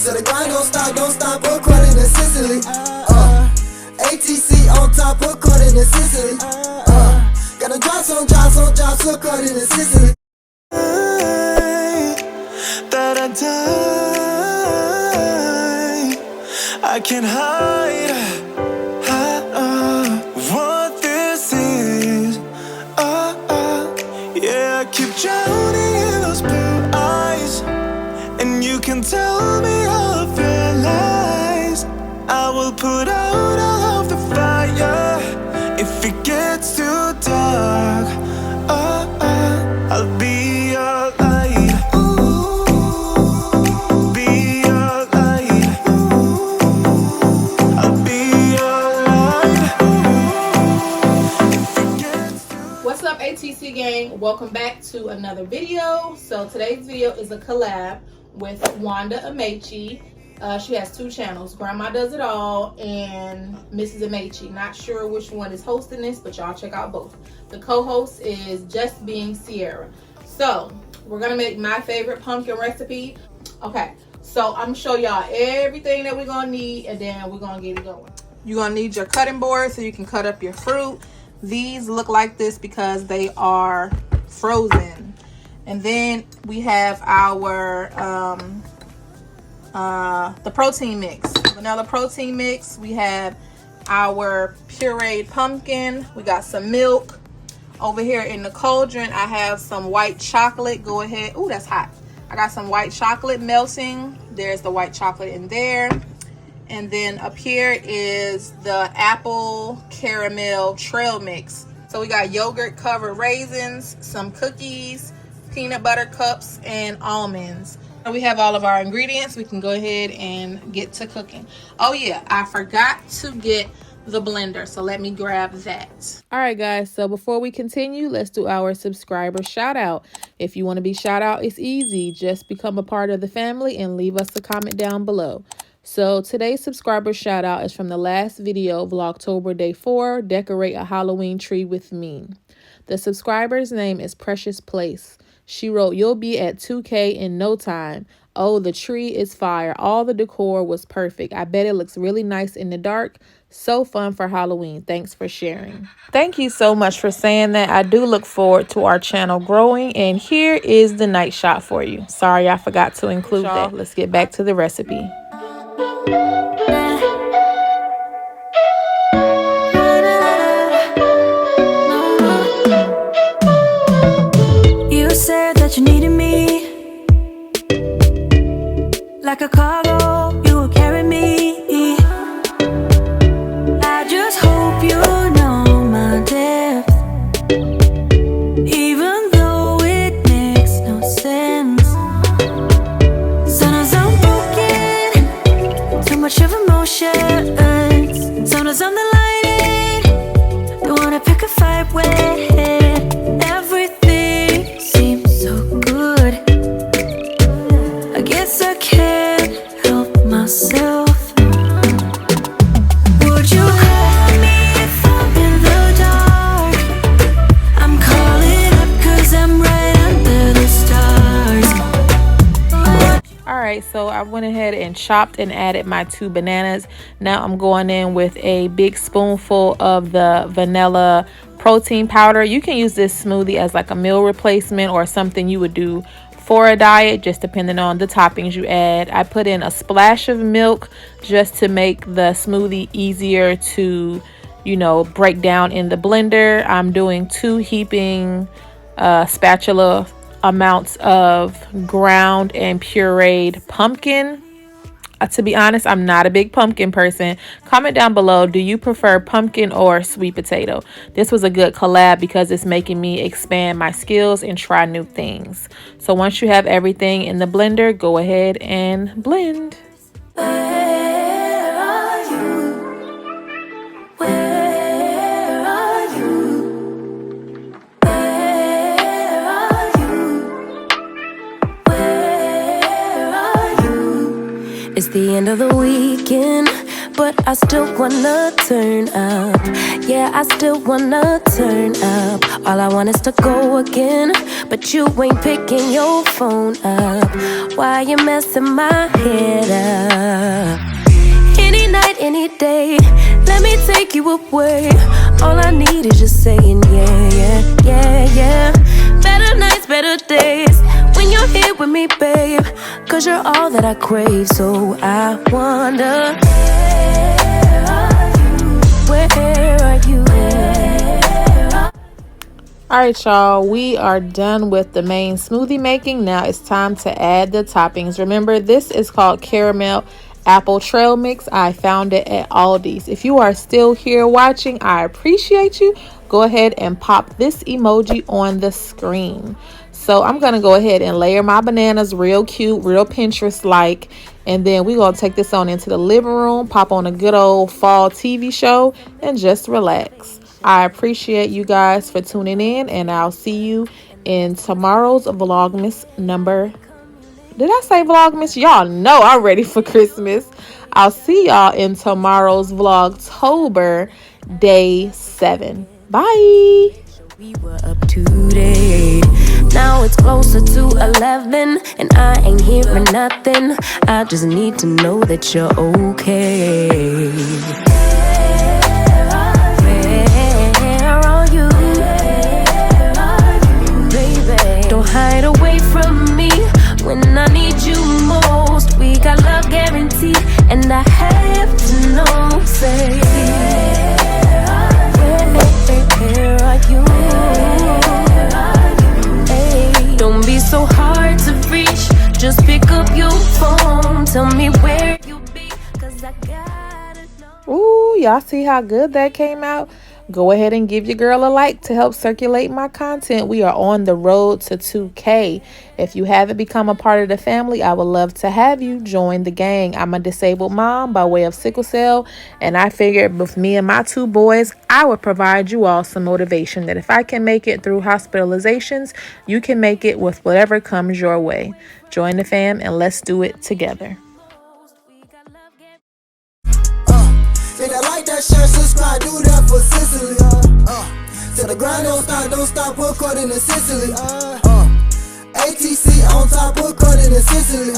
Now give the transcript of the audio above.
So the grind don't stop, according to Sicily. ATC on top, according to Sicily. Gotta drops on drops, according to Sicily. That I die, I can't hide what this is. Yeah, I keep drowning in those blue eyes, and you can tell me all of your lies. I will put out all of the fire if it gets too dark. I'll be your light. Be your light. I'll be your light. What's up, ATC gang? Welcome back to another video. So today's video is a collab with Wanda Amechi. She has two channels, Grandma Does It All and Mrs. Amechi. Not sure which one is hosting this, but y'all check out both. The co-host is Just Being Sierra. So we're gonna make my favorite pumpkin recipe. Okay, so I'm gonna show y'all everything that we're gonna need, and then we're gonna get it going. You're gonna need your cutting board so you can cut up your fruit. These look like this because they are frozen. And then we have our the protein mix, vanilla protein mix. We have our pureed pumpkin. We got some milk. Over here in the cauldron, I have some white chocolate. Go ahead. Ooh, that's hot. I got some white chocolate melting. There's the white chocolate in there. And then up here is the apple caramel trail mix. So we got yogurt covered raisins, some cookies, peanut butter cups, and almonds. And we have all of our ingredients. We can go ahead and get to cooking. Oh yeah, I forgot to get the blender, so let me grab that. All right guys, so before we continue, let's do our subscriber shout out. If you want to be shout out, it's easy. Just become a part of the family and leave us a comment down below. So today's subscriber shout out is from the last video, Vlogtober Day 4, Decorate a Halloween Tree with Me. The subscriber's name is Precious Place. She wrote, "You'll be at 2K in no time. Oh, the tree is fire. All the decor was perfect. I bet it looks really nice in the dark. So fun for Halloween. Thanks for sharing." Thank you so much for saying that. I do look forward to our channel growing. And here is the night shot for you. Sorry, I forgot to include that. Let's get back to the recipe. You said that you needed me like a cargo, you will carry me. I just hope you know my depth, even though it makes no sense. Sometimes I'm broken, too much of emotions. Sometimes I'm the lightning, don't wanna pick a fight with. Everything seems so good, I guess I can't help myself. Would you call me if I'm in the dark? I'm calling up 'cause I'm right under the stars. All right, so I went ahead and chopped and added my 2 bananas. Now I'm going in with a big spoonful of the vanilla protein powder. You can use this smoothie as like a meal replacement or something you would do for a diet, just depending on the toppings you add. I put in a splash of milk just to make the smoothie easier to, you know, break down in the blender. I'm doing 2 heaping spatula amounts of ground and pureed pumpkin. To be honest, I'm not a big pumpkin person. Comment down below, do you prefer pumpkin or sweet potato? This was a good collab because it's making me expand my skills and try new things. So once you have everything in the blender, go ahead and blend. Where are you? Where are you? Where are you? Where are you? It's the end of the weekend, but I still wanna turn up. Yeah, I still wanna turn up. All I want is to go again, but you ain't picking your phone up. Why you messing my head up? Any night, any day, let me take you away. All I need is just saying yeah, yeah, yeah, yeah. Better nights, better days, when you're here with me, babe. Cause you're all that I crave, so I wonder, where are you? Alright, y'all, we are done with the main smoothie making. Now it's time to add the toppings. Remember, this is called caramel apple trail mix. I found it at Aldi's. If you are still here watching, I appreciate you. Go ahead and pop this emoji on the screen. So I'm gonna go ahead and layer my bananas real cute, real Pinterest like, and then we're gonna take this on into the living room, pop on a good old fall TV show, and just relax. I appreciate you guys for tuning in, and I'll see you in tomorrow's Vlogmas number. Did I say Vlogmas? Y'all know I'm ready for Christmas. I'll see y'all in tomorrow's Vlogtober, day 7. Bye. We were up to date. Now it's closer to 11, and I ain't hearing nothing. I just need to know that you're okay. Where are you, baby? Don't hide away from me when I need you most. We got love guaranteed, and I have to know, say, where are you? Hey, don't be so hard to reach. Just pick up your phone. Tell me where you be, 'cause I gotta know. Ooh, y'all see how good that came out? Go ahead and give your girl a like to help circulate my content. We are on the road to 2K. If you haven't become a part of the family, I would love to have you join the gang. I'm a disabled mom by way of sickle cell, and I figured with me and my 2 boys, I would provide you all some motivation that if I can make it through hospitalizations, you can make it with whatever comes your way. Join the fam and let's do it together. If I like that shirt, subscribe, do that for Sicily. Till the grind don't stop, put cut in Sicily. ATC on top, put cut in Sicily.